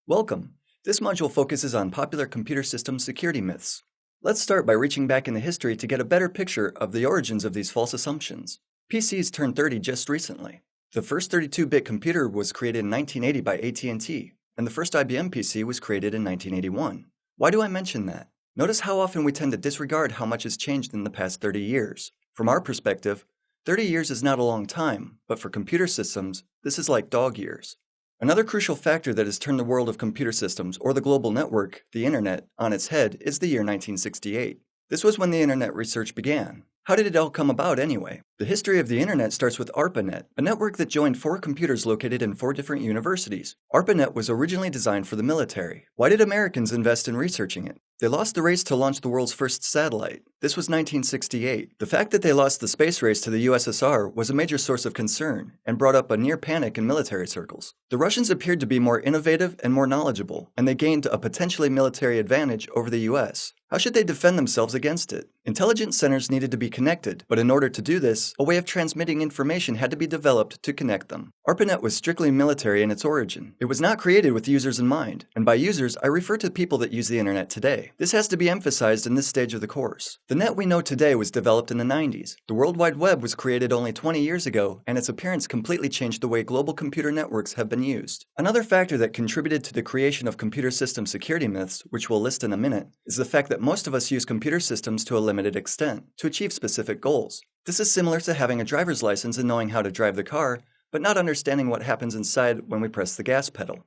Welcome. This module focuses on popular computer system security myths. Let's start by reaching back in the history to get a better picture of the origins of these false assumptions. PCs turned 30 just recently. The first 32-bit computer was created in 1980 by AT&T, and the first IBM PC was created in 1981. Why do I mention that? Notice how often we tend to disregard how much has changed in the past 30 years. From our perspective, 30 years is not a long time, but for computer systems, this is like dog years. Another crucial factor that has turned the world of computer systems, or the global network, the Internet, on its head is the year 1968. This was when the Internet research began. How did it all come about anyway? The history of the Internet starts with ARPANET, a network that joined 4 computers located in 4 different universities. ARPANET was originally designed for the military. Why did Americans invest in researching it? They lost the race to launch the world's first satellite. This was 1968. The fact that they lost the space race to the USSR was a major source of concern and brought up a near panic in military circles. The Russians appeared to be more innovative and more knowledgeable, and they gained a potentially military advantage over the US. How should they defend themselves against it? Intelligence centers needed to be connected, but in order to do this, a way of transmitting information had to be developed to connect them. ARPANET was strictly military in its origin. It was not created with users in mind, and by users, I refer to people that use the Internet today. This has to be emphasized in this stage of the course. The net we know today was developed in the 90s. The World Wide Web was created only 20 years ago, and its appearance completely changed the way global computer networks have been used. Another factor that contributed to the creation of computer system security myths, which we'll list in a minute, is the fact that most of us use computer systems to a limited extent, to achieve specific goals. This is similar to having a driver's license and knowing how to drive the car, but not understanding what happens inside when we press the gas pedal.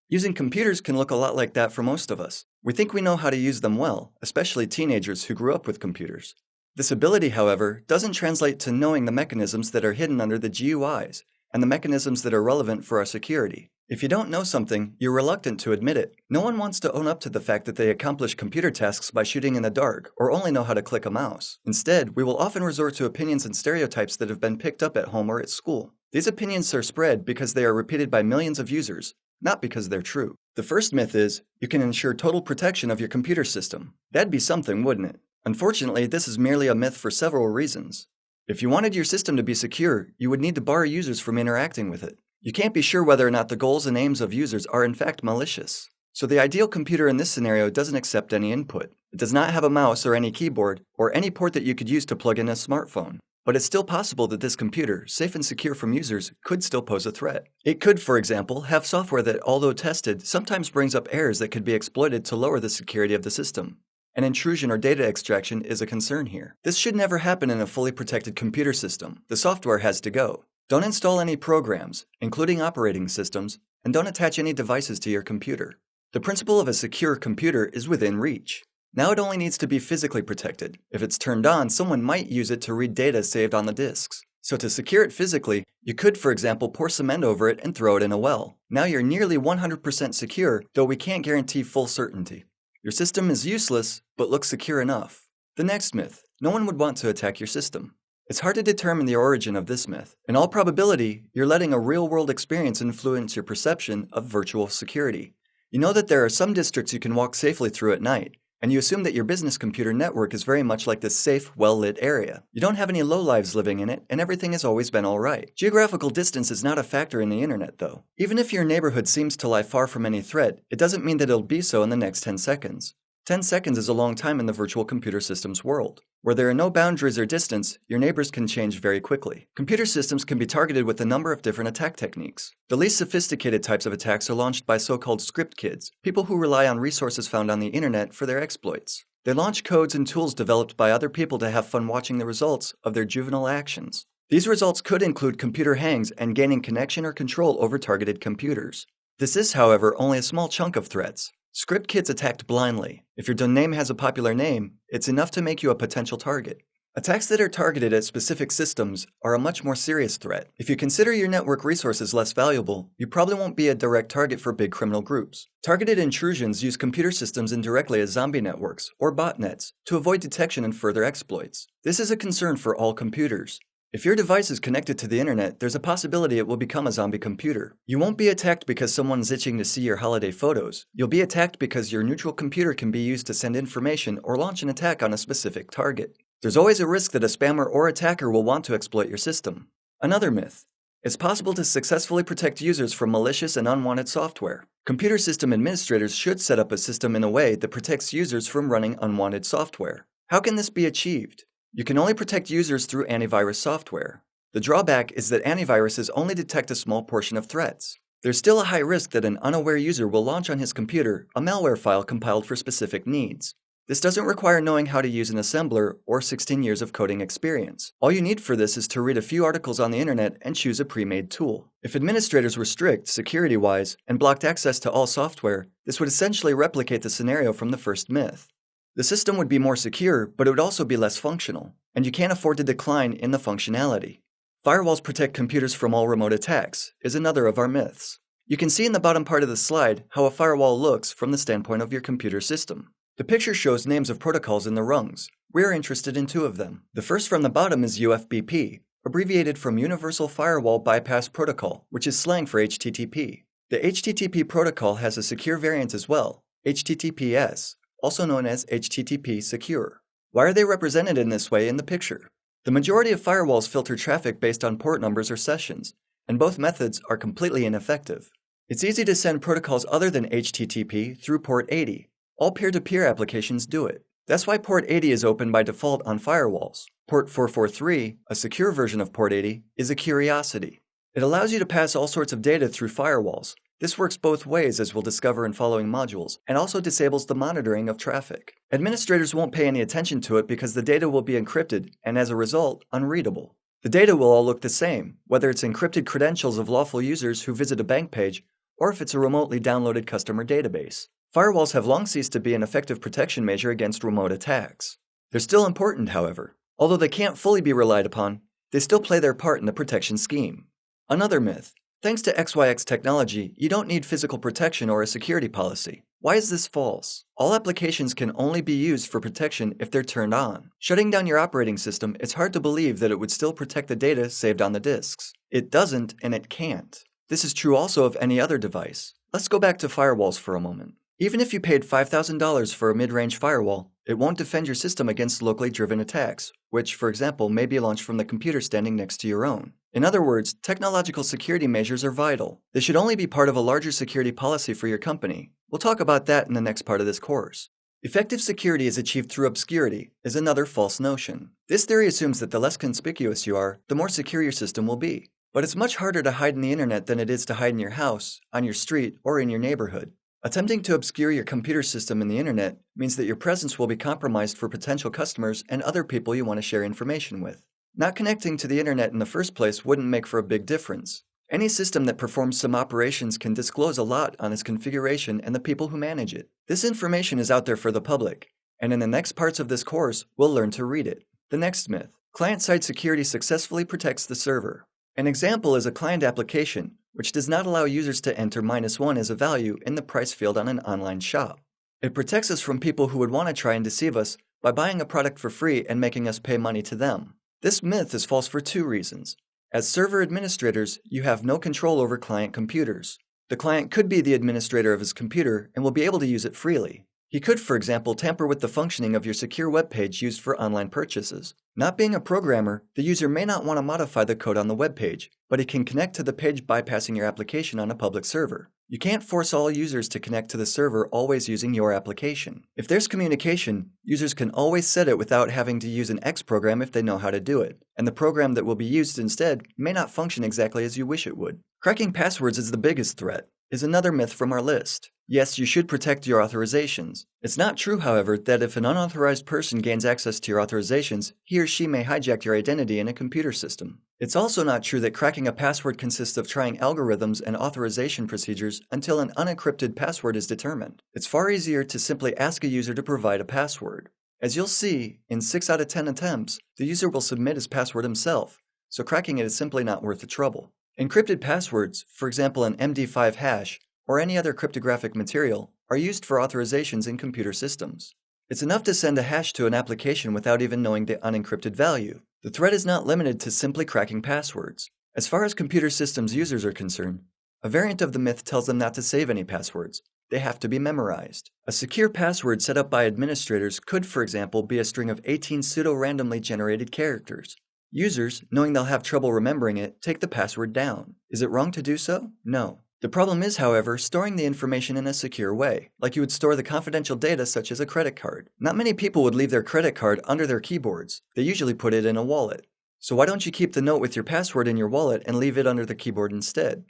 Using computers can look a lot like that for most of us. We think we know how to use them well, especially teenagers who grew up with computers. This ability, however, doesn't translate to knowing the mechanisms that are hidden under the GUIs and the mechanisms that are relevant for our security. If you don't know something, you're reluctant to admit it. No one wants to own up to the fact that they accomplish computer tasks by shooting in the dark or only know how to click a mouse. Instead, we will often resort to opinions and stereotypes that have been picked up at home or at school. These opinions are spread because they are repeated by millions of users, not because they're true. The first myth is, you can ensure total protection of your computer system. That'd be something, wouldn't it? Unfortunately, this is merely a myth for several reasons. If you wanted your system to be secure, you would need to bar users from interacting with it. You can't be sure whether or not the goals and aims of users are in fact malicious. So the ideal computer in this scenario doesn't accept any input. It does not have a mouse or any keyboard, or any port that you could use to plug in a smartphone. But it's still possible that this computer, safe and secure from users, could still pose a threat. It could, for example, have software that, although tested, sometimes brings up errors that could be exploited to lower the security of the system. An intrusion or data extraction is a concern here. This should never happen in a fully protected computer system. The software has to go. Don't install any programs, including operating systems, and don't attach any devices to your computer. The principle of a secure computer is within reach. Now it only needs to be physically protected. If it's turned on, someone might use it to read data saved on the disks. So to secure it physically, you could, for example, pour cement over it and throw it in a well. Now you're nearly 100% secure, though we can't guarantee full certainty. Your system is useless, but looks secure enough. The next myth, no one would want to attack your system. It's hard to determine the origin of this myth. In all probability, you're letting a real-world experience influence your perception of virtual security. You know that there are some districts you can walk safely through at night, and you assume that your business computer network is very much like this safe, well-lit area. You don't have any lowlives living in it, and everything has always been all right. Geographical distance is not a factor in the Internet, though. Even if your neighborhood seems to lie far from any threat, it doesn't mean that it'll be so in the next 10 seconds. 10 seconds is a long time in the virtual computer systems world. Where there are no boundaries or distance, your neighbors can change very quickly. Computer systems can be targeted with a number of different attack techniques. The least sophisticated types of attacks are launched by so-called script kids, people who rely on resources found on the Internet for their exploits. They launch codes and tools developed by other people to have fun watching the results of their juvenile actions. These results could include computer hangs and gaining connection or control over targeted computers. This is, however, only a small chunk of threats. Script kids attacked blindly. If your domain has a popular name, it's enough to make you a potential target. Attacks that are targeted at specific systems are a much more serious threat. If you consider your network resources less valuable, you probably won't be a direct target for big criminal groups. Targeted intrusions use computer systems indirectly as zombie networks, or botnets, to avoid detection and further exploits. This is a concern for all computers. If your device is connected to the Internet, there's a possibility it will become a zombie computer. You won't be attacked because someone's itching to see your holiday photos. You'll be attacked because your neutral computer can be used to send information or launch an attack on a specific target. There's always a risk that a spammer or attacker will want to exploit your system. Another myth. It's possible to successfully protect users from malicious and unwanted software. Computer system administrators should set up a system in a way that protects users from running unwanted software. How can this be achieved? You can only protect users through antivirus software. The drawback is that antiviruses only detect a small portion of threats. There's still a high risk that an unaware user will launch on his computer a malware file compiled for specific needs. This doesn't require knowing how to use an assembler or 16 years of coding experience. All you need for this is to read a few articles on the internet and choose a pre-made tool. If administrators were strict, security-wise, and blocked access to all software, this would essentially replicate the scenario from the first myth. The system would be more secure, but it would also be less functional, and you can't afford to decline in the functionality. Firewalls protect computers from all remote attacks is another of our myths. You can see in the bottom part of the slide how a firewall looks from the standpoint of your computer system. The picture shows names of protocols in the rungs. We're interested in 2 of them. The first from the bottom is UFBP, abbreviated from Universal Firewall Bypass Protocol, which is slang for HTTP. The HTTP protocol has a secure variant as well, HTTPS, also known as HTTP Secure. Why are they represented in this way in the picture? The majority of firewalls filter traffic based on port numbers or sessions, and both methods are completely ineffective. It's easy to send protocols other than HTTP through port 80. All peer-to-peer applications do it. That's why port 80 is open by default on firewalls. Port 443, a secure version of port 80, is a curiosity. It allows you to pass all sorts of data through firewalls. This works both ways, as we'll discover in following modules, and also disables the monitoring of traffic. Administrators won't pay any attention to it because the data will be encrypted and, as a result, unreadable. The data will all look the same, whether it's encrypted credentials of lawful users who visit a bank page, or if it's a remotely downloaded customer database. Firewalls have long ceased to be an effective protection measure against remote attacks. They're still important, however. Although they can't fully be relied upon, they still play their part in the protection scheme. Another myth. Thanks to XYX technology, you don't need physical protection or a security policy. Why is this false? All applications can only be used for protection if they're turned on. Shutting down your operating system, it's hard to believe that it would still protect the data saved on the disks. It doesn't, and it can't. This is true also of any other device. Let's go back to firewalls for a moment. Even if you paid $5,000 for a mid-range firewall, it won't defend your system against locally driven attacks, which, for example, may be launched from the computer standing next to your own. In other words, technological security measures are vital. They should only be part of a larger security policy for your company. We'll talk about that in the next part of this course. Effective security is achieved through obscurity is another false notion. This theory assumes that the less conspicuous you are, the more secure your system will be. But it's much harder to hide in the internet than it is to hide in your house, on your street, or in your neighborhood. Attempting to obscure your computer system in the internet means that your presence will be compromised for potential customers and other people you want to share information with. Not connecting to the internet in the first place wouldn't make for a big difference. Any system that performs some operations can disclose a lot on its configuration and the people who manage it. This information is out there for the public, and in the next parts of this course, we'll learn to read it. The next myth. Client-side security successfully protects the server. An example is a client application, which does not allow users to enter -1 as a value in the price field on an online shop. It protects us from people who would want to try and deceive us by buying a product for free and making us pay money to them. This myth is false for 2 reasons. As server administrators, you have no control over client computers. The client could be the administrator of his computer and will be able to use it freely. He could, for example, tamper with the functioning of your secure web page used for online purchases. Not being a programmer, the user may not want to modify the code on the web page, but he can connect to the page bypassing your application on a public server. You can't force all users to connect to the server always using your application. If there's communication, users can always set it without having to use an X program if they know how to do it, and the program that will be used instead may not function exactly as you wish it would. Cracking passwords is the biggest threat, is another myth from our list. Yes, you should protect your authorizations. It's not true, however, that if an unauthorized person gains access to your authorizations, he or she may hijack your identity in a computer system. It's also not true that cracking a password consists of trying algorithms and authorization procedures until an unencrypted password is determined. It's far easier to simply ask a user to provide a password. As you'll see, in 6 out of 10 attempts, the user will submit his password himself, so cracking it is simply not worth the trouble. Encrypted passwords, for example an MD5 hash, or any other cryptographic material, are used for authorizations in computer systems. It's enough to send a hash to an application without even knowing the unencrypted value. The threat is not limited to simply cracking passwords. As far as computer systems users are concerned, a variant of the myth tells them not to save any passwords. They have to be memorized. A secure password set up by administrators could, for example, be a string of 18 pseudo-randomly generated characters. Users, knowing they'll have trouble remembering it, take the password down. Is it wrong to do so? No. The problem is, however, storing the information in a secure way, like you would store the confidential data such as a credit card. Not many people would leave their credit card under their keyboards. They usually put it in a wallet. So why don't you keep the note with your password in your wallet and leave it under the keyboard instead?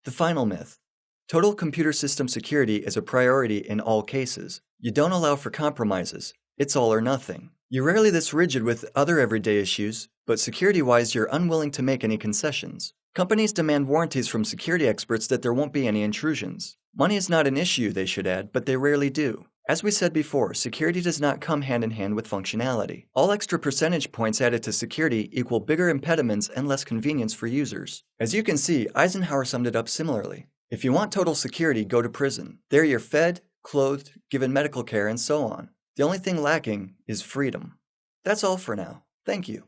The final myth. Total computer system security is a priority in all cases. You don't allow for compromises. It's all or nothing. You're rarely this rigid with other everyday issues, but security-wise, you're unwilling to make any concessions. Companies demand warranties from security experts that there won't be any intrusions. Money is not an issue, they should add, but they rarely do. As we said before, security does not come hand in hand with functionality. All extra percentage points added to security equal bigger impediments and less convenience for users. As you can see, Eisenhower summed it up similarly. If you want total security, go to prison. There you're fed, clothed, given medical care, and so on. The only thing lacking is freedom. That's all for now. Thank you.